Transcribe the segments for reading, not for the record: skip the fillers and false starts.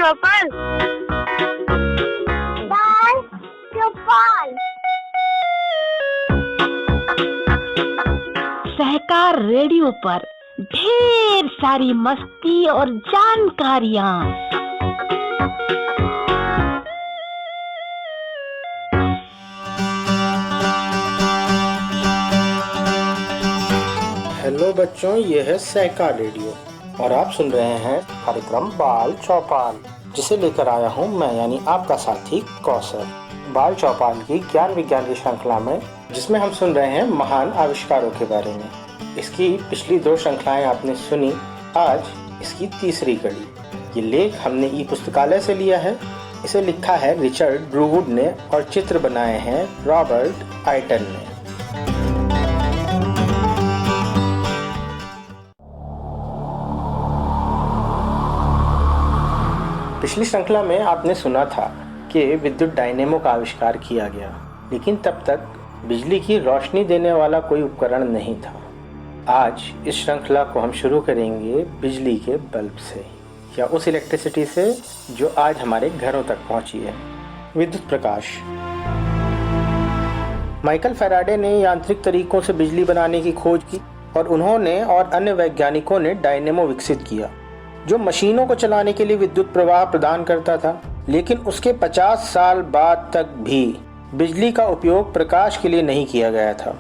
चौपाल। बाल चौपाल। सहकार रेडियो पर ढेर सारी मस्ती और जानकारियाँ। हेलो बच्चों, ये है सहकार रेडियो और आप सुन रहे हैं कार्यक्रम बाल चौपाल, जिसे लेकर आया हूँ मैं यानी आपका साथी कौशल। बाल चौपाल की ज्ञान विज्ञान की श्रृंखला में, जिसमें हम सुन रहे हैं महान आविष्कारों के बारे में। इसकी पिछली 2 श्रृंखलाएं आपने सुनी, आज इसकी तीसरी कड़ी। ये लेख हमने ई पुस्तकालय से लिया है। इसे लिखा है रिचर्ड ब्रूवुड ने और चित्र बनाए हैं रॉबर्ट आइटन ने। पिछली श्रृंखला में आपने सुना था कि विद्युत डायनेमो का आविष्कार किया गया, लेकिन तब तक बिजली की रोशनी देने वाला कोई उपकरण नहीं था। आज इस श्रृंखला को हम शुरू करेंगे बिजली के बल्ब से, या उस इलेक्ट्रिसिटी से जो आज हमारे घरों तक पहुंची है, विद्युत प्रकाश। माइकल फैराडे ने यांत्रिक तरीकों से बिजली बनाने की खोज की और उन्होंने और अन्य वैज्ञानिकों ने डायनेमो विकसित किया, जो मशीनों को चलाने के लिए विद्युत प्रवाह प्रदान करता था। लेकिन उसके 50 साल बाद तक भी बिजली का उपयोग प्रकाश के लिए नहीं किया गया था।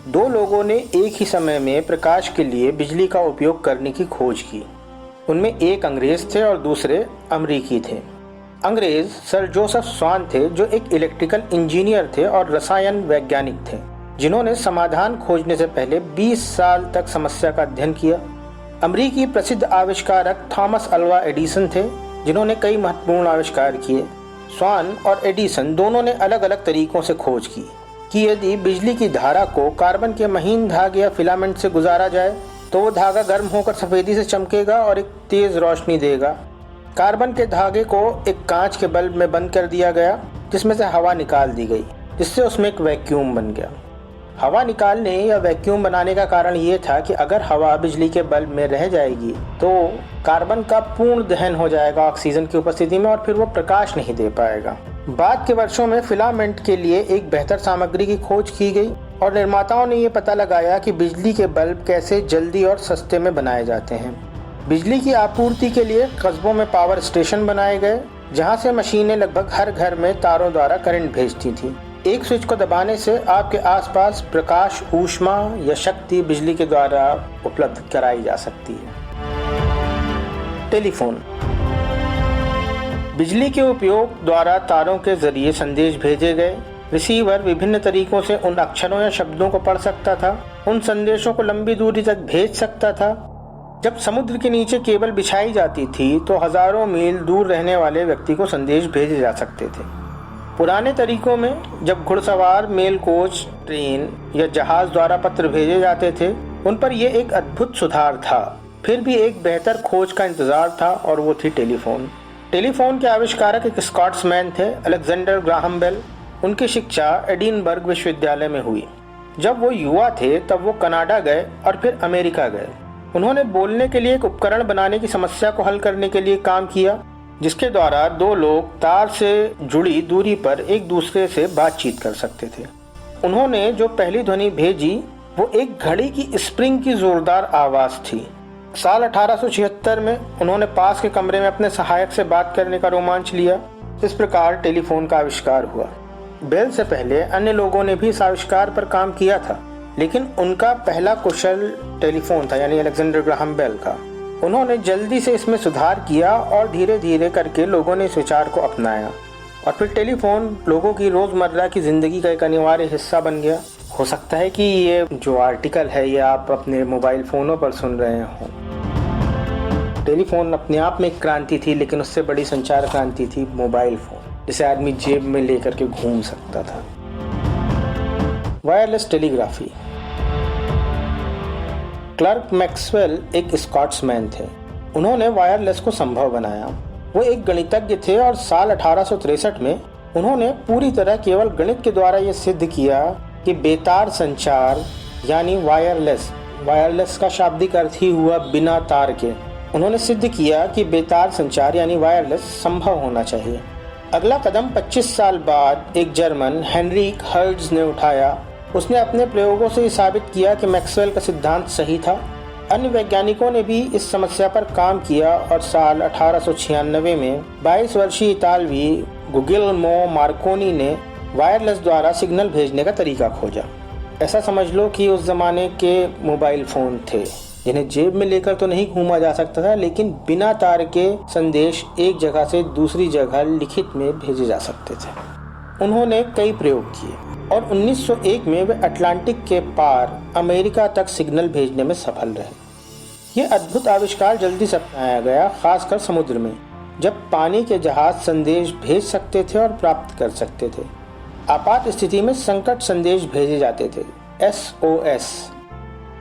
2 लोगों ने एक ही समय में प्रकाश के लिए बिजली का उपयोग करने की खोज की। उनमें एक अंग्रेज थे और दूसरे अमेरिकी थे। अंग्रेज सर जोसेफ स्वान थे, जो एक इलेक्ट्रिकल इंजीनियर थे और रसायन वैज्ञानिक थे, जिन्होंने समाधान खोजने से पहले 20 साल तक समस्या का अध्ययन किया। अमेरिकी प्रसिद्ध आविष्कारक थॉमस अल्वा एडिसन थे, जिन्होंने कई महत्वपूर्ण आविष्कार किए। स्वान और एडिसन दोनों ने अलग अलग तरीकों से खोज की कि यदि बिजली की धारा को कार्बन के महीन धागे या फिलामेंट से गुजारा जाए तो वो धागा गर्म होकर सफेदी से चमकेगा और एक तेज रोशनी देगा। कार्बन के धागे को एक कांच के बल्ब में बंद कर दिया गया, जिसमें से हवा निकाल दी गई, जिससे उसमें एक वैक्यूम बन गया। हवा निकालने या वैक्यूम बनाने का कारण ये था कि अगर हवा बिजली के बल्ब में रह जाएगी तो कार्बन का पूर्ण दहन हो जाएगा ऑक्सीजन की उपस्थिति में, और फिर वो प्रकाश नहीं दे पाएगा। बाद के वर्षों में फिलामेंट के लिए एक बेहतर सामग्री की खोज की गई और निर्माताओं ने ये पता लगाया कि बिजली के बल्ब कैसे जल्दी और सस्ते में बनाए जाते हैं। बिजली की आपूर्ति के लिए कस्बों में पावर स्टेशन बनाए गए, जहाँ से मशीनें लगभग हर घर में तारों द्वारा करंट भेजती थी। एक स्विच को दबाने से आपके आसपास प्रकाश, ऊष्मा या शक्ति बिजली के द्वारा उपलब्ध कराई जा सकती है। टेलीफोन। बिजली के उपयोग द्वारा तारों के जरिए संदेश भेजे गए। रिसीवर विभिन्न तरीकों से उन अक्षरों या शब्दों को पढ़ सकता था, उन संदेशों को लंबी दूरी तक भेज सकता था। जब समुद्र के नीचे केबल बिछाई जाती थी तो हजारों मील दूर रहने वाले व्यक्ति को संदेश भेजे जा सकते थे। पुराने तरीकों में जब घुड़सवार, मेल कोच, ट्रेन या जहाज द्वारा पत्र भेजे जाते थे, उन पर यह एक अद्भुत सुधार था। फिर भी एक बेहतर खोज का इंतजार था और वो थी टेलीफोन। टेलीफोन के आविष्कारक एक स्कॉट्समैन थे, अलेक्जेंडर ग्राहम बेल। उनकी शिक्षा एडिनबर्ग विश्वविद्यालय में हुई। जब वो युवा थे तब वो कनाडा गए और फिर अमेरिका गए। उन्होंने बोलने के लिए एक उपकरण बनाने की समस्या को हल करने के लिए काम किया, जिसके द्वारा 2 लोग तार से जुड़ी दूरी पर एक दूसरे से बातचीत कर सकते थे। उन्होंने जो पहली ध्वनि भेजी वो एक घड़ी की स्प्रिंग की जोरदार आवाज थी। साल 1876 में उन्होंने पास के कमरे में अपने सहायक से बात करने का रोमांच लिया। इस प्रकार टेलीफोन का आविष्कार हुआ। बेल से पहले अन्य लोगों ने भी इस आविष्कार पर काम किया था, लेकिन उनका पहला कुशल टेलीफोन था, यानी अलेक्जेंडर ग्राहम बेल का। उन्होंने जल्दी से इसमें सुधार किया और धीरे धीरे करके लोगों ने इस विचार को अपनाया और फिर टेलीफोन लोगों की रोज़मर्रा की ज़िंदगी का एक अनिवार्य हिस्सा बन गया। हो सकता है कि ये जो आर्टिकल है ये आप अपने मोबाइल फ़ोनों पर सुन रहे हों। टेलीफोन अपने आप में एक क्रांति थी, लेकिन उससे बड़ी संचार क्रांति थी मोबाइल फ़ोन, जिसे आदमी जेब में लेकर के घूम सकता था। Wireless telegraphy. क्लर्क मैक्सवेल एक स्कॉट्समैन थे। उन्होंने वायरलेस को संभव बनाया। वो एक गणितज्ञ थे और साल 1863 में उन्होंने पूरी तरह केवल गणित के द्वारा ये सिद्ध किया कि बेतार संचार यानी वायरलेस का शाब्दिक अर्थ ही हुआ बिना तार के, उन्होंने सिद्ध किया कि बेतार संचार यानी वायरलेस संभव होना चाहिए। अगला कदम 25 साल बाद एक जर्मन हेनरिक हर्ट्ज ने उठाया। उसने अपने प्रयोगों से साबित किया कि मैक्सवेल का सिद्धांत सही था। अन्य वैज्ञानिकों ने भी इस समस्या पर काम किया और साल 1896 में 22 वर्षीय इतालवी गुगिल्मो मार्कोनी ने वायरलेस द्वारा सिग्नल भेजने का तरीका खोजा। ऐसा समझ लो कि उस ज़माने के मोबाइल फ़ोन थे जिन्हें जेब में लेकर तो नहीं घूमा जा सकता था, लेकिन बिना तार के संदेश एक जगह से दूसरी जगह लिखित में भेजे जा सकते थे। उन्होंने कई प्रयोग किए और 1901 में वे अटलांटिक के पार अमेरिका तक सिग्नल भेजने में सफल रहे। ये अद्भुत आविष्कार जल्दी से अपनाया गया, खासकर समुद्र में, जब पानी के जहाज संदेश भेज सकते थे और प्राप्त कर सकते थे। आपात स्थिति में संकट संदेश भेजे जाते थे, SOS।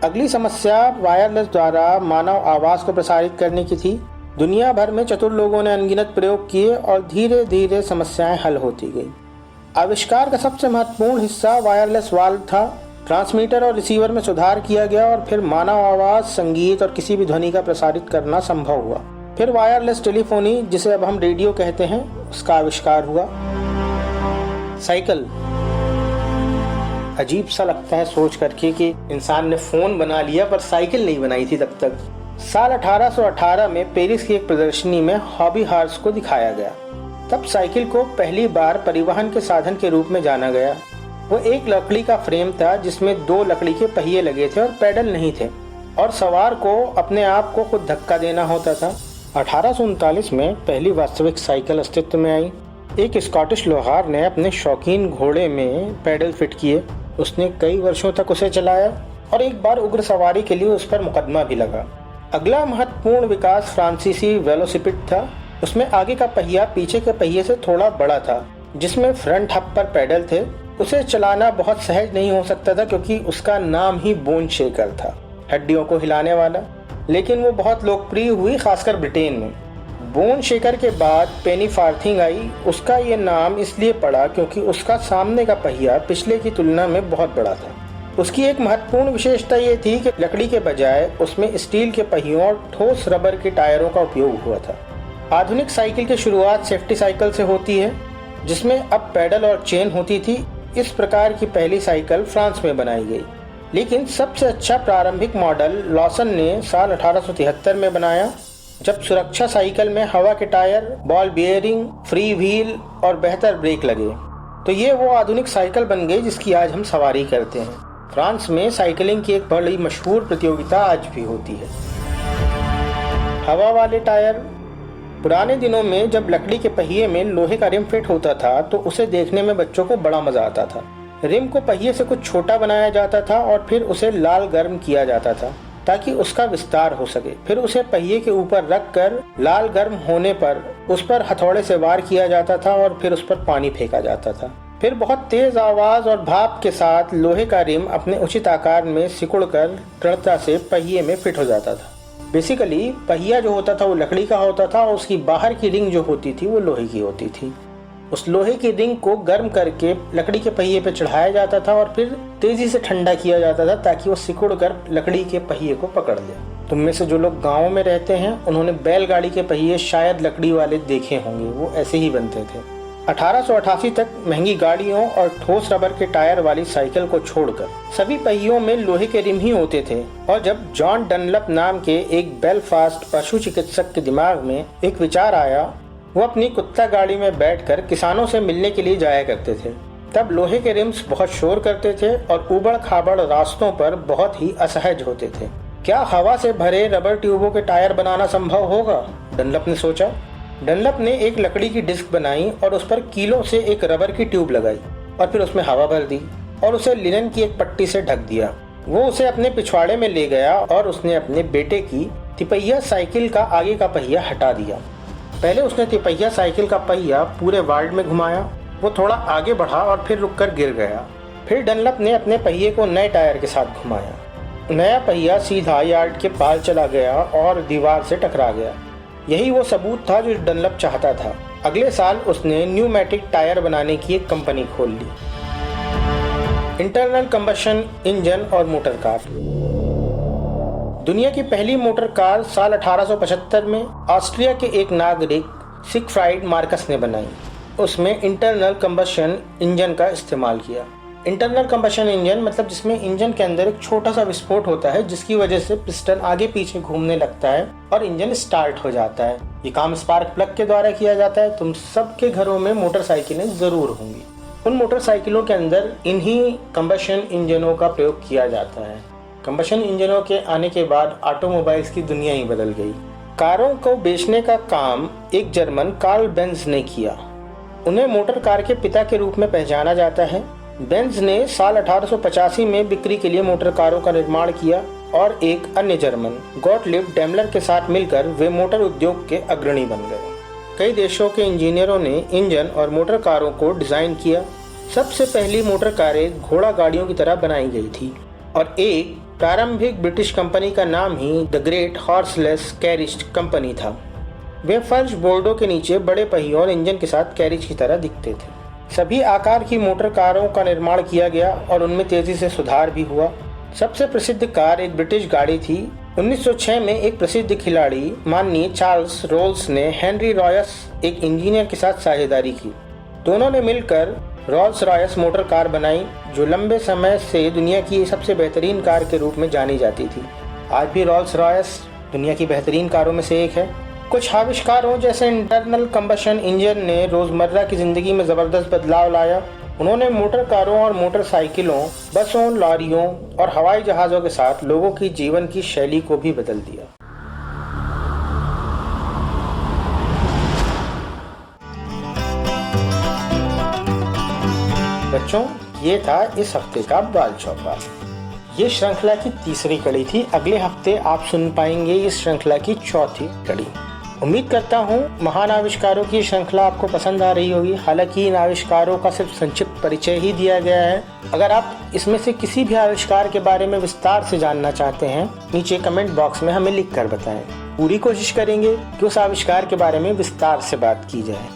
अगली समस्या वायरलेस द्वारा मानव आवाज़ को प्रसारित करने की थी। दुनिया भर में चतुर लोगों ने अनगिनत प्रयोग किए और धीरे धीरे समस्याएं हल होती गई। आविष्कार का सबसे महत्वपूर्ण हिस्सा वायरलेस वाल्व था। ट्रांसमीटर और रिसीवर में सुधार किया गया और फिर मानव आवाज़, संगीत और किसी भी ध्वनि का प्रसारित करना संभव हुआ। फिर वायरलेस टेलीफोनी, जिसे अब हम रेडियो कहते हैं, उसका आविष्कार हुआ। साइकिल। अजीब सा लगता है सोच करके कि इंसान ने फ़ोन बना लिया पर साइकिल नहीं बनाई थी तब तक। साल 1818 में पेरिस की एक प्रदर्शनी में हॉबी हॉर्स को दिखाया गया। तब साइकिल को पहली बार परिवहन के साधन के रूप में जाना गया। वो एक लकड़ी का फ्रेम था जिसमें 2 लकड़ी के पहिए लगे थे और पैडल नहीं थे, और सवार को अपने आप को खुद धक्का देना होता था। 1839 में पहली वास्तविक साइकिल अस्तित्व में आई। एक स्कॉटिश लोहार ने अपने शौकीन घोड़े में पैडल फिट किए। उसने कई वर्षों तक उसे चलाया और एक बार उग्र सवारी के लिए उस पर मुकदमा भी लगा। अगला महत्वपूर्ण विकास फ्रांसीसी वेलोसिपिड था। उसमें आगे का पहिया पीछे के पहिए से थोड़ा बड़ा था, जिसमें फ्रंट हब पर पैडल थे। उसे चलाना बहुत सहज नहीं हो सकता था क्योंकि उसका नाम ही बोन शेकर था, हड्डियों को हिलाने वाला। लेकिन वो बहुत लोकप्रिय हुई, खासकर ब्रिटेन में। बोन शेकर के बाद पेनी फार्थिंग आई। उसका ये नाम इसलिए पड़ा क्योंकि उसका सामने का पहिया पिछले की तुलना में बहुत बड़ा था। उसकी एक महत्वपूर्ण विशेषता ये थी कि लकड़ी के बजाय उसमें स्टील के पहियों और ठोस रबर के टायरों का उपयोग हुआ था। आधुनिक साइकिल की शुरुआत सेफ्टी साइकिल से होती है, जिसमें अब पैडल और चेन होती थी। इस प्रकार की पहली साइकिल फ्रांस में बनाई गई, लेकिन सबसे अच्छा प्रारंभिक मॉडल लॉसन ने साल 1873 में बनाया, जब सुरक्षा साइकिल में हवा के tyre, ball bearing, free wheel और बेहतर ब्रेक लगे। तो ये वो आधुनिक साइकिल बन गई जिसकी आज हम सवारी करते हैं। फ्रांस में साइकिलिंग की एक बड़ी मशहूर प्रतियोगिता आज भी होती है। हवा वाले टायर। पुराने दिनों में जब लकड़ी के पहिए में लोहे का रिम फिट होता था तो उसे देखने में बच्चों को बड़ा मजा आता था। रिम को पहिए से कुछ छोटा बनाया जाता था और फिर उसे लाल गर्म किया जाता था ताकि उसका विस्तार हो सके। फिर उसे पहिए के ऊपर रखकर लाल गर्म होने पर उस पर हथौड़े से वार किया जाता था और फिर उस पर पानी फेंका जाता था। फिर बहुत तेज आवाज और भाप के साथ लोहे का रिम अपने उचित आकार में सिकुड़कर दृढ़ता से पहिए में फिट हो जाता था। बेसिकली पहिया जो होता था वो लकड़ी का होता था और उसकी बाहर की रिंग जो होती थी वो लोहे की होती थी। उस लोहे की रिंग को गर्म करके लकड़ी के पहिए पे चढ़ाया जाता था और फिर तेजी से ठंडा किया जाता था ताकि वो सिकुड़कर लकड़ी के पहिए को पकड़ ले। तुम में से जो लोग गाँव में रहते हैं उन्होंने बैलगाड़ी के पहिए शायद लकड़ी वाले देखे होंगे, वो ऐसे ही बनते थे। 1888 तक महंगी गाड़ियों और ठोस रबर के टायर वाली साइकिल को छोड़कर सभी पहियों में लोहे के रिम ही होते थे। और जब जॉन डनलप नाम के एक बेलफास्ट पशु चिकित्सक के दिमाग में एक विचार आया, वो अपनी कुत्ता गाड़ी में बैठकर किसानों से मिलने के लिए जाया करते थे। तब लोहे के रिम्स बहुत शोर करते थे और उबड़ खाबड़ रास्तों पर बहुत ही असहज होते थे। क्या हवा से भरे रबर ट्यूबों के टायर बनाना संभव होगा? डनलप ने सोचा। डनलप ने एक लकड़ी की डिस्क बनाई और उस पर कीलों से एक रबर की ट्यूब लगाई और फिर उसमें हवा भर दी और उसे लिनन की एक पट्टी से ढक दिया। वो उसे अपने पिछवाड़े में ले गया और उसने अपने बेटे की तिपहिया साइकिल का आगे का पहिया हटा दिया। पहले उसने तिपहिया साइकिल का पहिया पूरे वार्ड में घुमाया। वो थोड़ा आगे बढ़ा और फिर रुककर गिर गया। फिर डनलप ने अपने पहिए को नए टायर के साथ घुमाया। नया पहिया सीधा यार्ड के पार चला गया और दीवार से टकरा गया। यही वो सबूत था जो डनलप चाहता था। अगले साल उसने न्यूमैटिक टायर बनाने की एक कंपनी खोल ली। इंटरनल कंबशन इंजन और मोटर कार। दुनिया की पहली मोटर कार साल 1875 में ऑस्ट्रिया के एक नागरिक सिगफ्राइड मार्कस ने बनाई। उसमें इंटरनल कंबशन इंजन का इस्तेमाल किया। इंटरनल कंबशन इंजन मतलब जिसमें इंजन के अंदर एक छोटा सा विस्फोट होता है जिसकी वजह से पिस्टन आगे पीछे घूमने लगता है और इंजन स्टार्ट हो जाता है। ये काम स्पार्क प्लग के द्वारा किया जाता है। तुम सबके घरों में मोटरसाइकिलें जरूर होंगी। उन मोटरसाइकिलों के अंदर इन्हीं कंबशन इंजनों का प्रयोग किया जाता है। कंबशन इंजनों के आने के बाद ऑटोमोबाइल्स की दुनिया ही बदल गई। कारों को बेचने का काम एक जर्मन कार्ल बेंज ने किया। उन्हें मोटर कार के पिता के रूप में पहचाना जाता है। बेंज ने साल 1885 में बिक्री के लिए मोटर कारों का निर्माण किया और एक अन्य जर्मन गॉटलिब डेमलर के साथ मिलकर वे मोटर उद्योग के अग्रणी बन गए। कई देशों के इंजीनियरों ने इंजन और मोटर कारों को डिजाइन किया। सबसे पहली मोटर कारें घोड़ा गाड़ियों की तरह बनाई गई थी और एक प्रारंभिक ब्रिटिश कंपनी का नाम ही the great horseless carriage company था। वे फर्श बोर्डों के नीचे बड़े पहियों और इंजन के साथ कैरिज की तरह दिखते थे। सभी आकार की मोटर कारों का निर्माण किया गया और उनमें तेजी से सुधार भी हुआ। सबसे प्रसिद्ध कार एक ब्रिटिश गाड़ी थी। 1906 में एक प्रसिद्ध खिलाड़ी माननीय चार्ल्स रोल्स ने हेनरी रॉयस एक इंजीनियर के साथ साझेदारी की। दोनों ने मिलकर रोल्स रॉयस मोटर कार बनाई जो लंबे समय से दुनिया की सबसे बेहतरीन कार के रूप में जानी जाती थी। आज भी रोल्स रॉयस दुनिया की बेहतरीन कारों में से एक है। कुछ आविष्कारों जैसे इंटरनल कंबशन इंजन ने रोजमर्रा की जिंदगी में जबरदस्त बदलाव लाया। उन्होंने मोटर कारों और मोटरसाइकिलों, बसों, लॉरियों और हवाई जहाज़ों के साथ लोगों की जीवन की शैली को भी बदल दिया। बच्चों, ये था इस हफ्ते का बाल चौपाल। ये श्रृंखला की तीसरी कड़ी थी। अगले हफ्ते आप सुन पाएंगे इस श्रृंखला की चौथी कड़ी। उम्मीद करता हूँ महान आविष्कारों की श्रृंखला आपको पसंद आ रही होगी। हालांकि इन आविष्कारों का सिर्फ संक्षिप्त परिचय ही दिया गया है। अगर आप इसमें से किसी भी आविष्कार के बारे में विस्तार से जानना चाहते हैं, नीचे कमेंट बॉक्स में हमें लिख कर बताएं। पूरी कोशिश करेंगे कि उस आविष्कार के बारे में विस्तार से बात की जाए।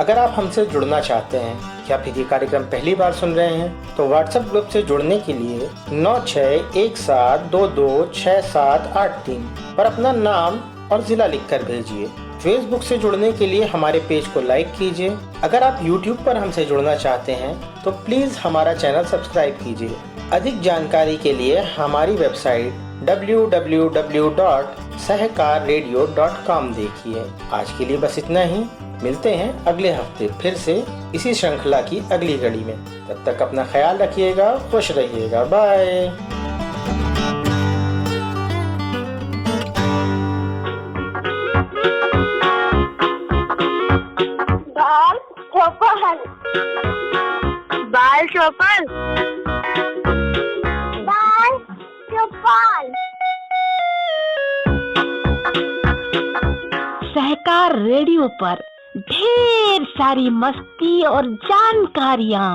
अगर आप हमसे जुड़ना चाहते हैं या फिर ये कार्यक्रम पहली बार सुन रहे हैं तो व्हाट्सएप ग्रुप से जुड़ने के लिए 9617226783 पर अपना नाम और जिला लिखकर भेजिए। फेसबुक से जुड़ने के लिए हमारे पेज को लाइक कीजिए। अगर आप यूट्यूब पर हमसे जुड़ना चाहते हैं तो प्लीज हमारा चैनल सब्सक्राइब कीजिए। अधिक जानकारी के लिए हमारी वेबसाइट www.सहकाररेडियो.com देखिए। आज के लिए बस इतना ही। मिलते हैं अगले हफ्ते फिर से इसी श्रृंखला की अगली कड़ी में। तब तक अपना ख्याल रखिएगा, खुश रहिएगा। बाय। बाल चौपाल, बाल चौपाल, बाल चौपाल। सहकार रेडियो पर ढेर सारी मस्ती और जानकारियाँ।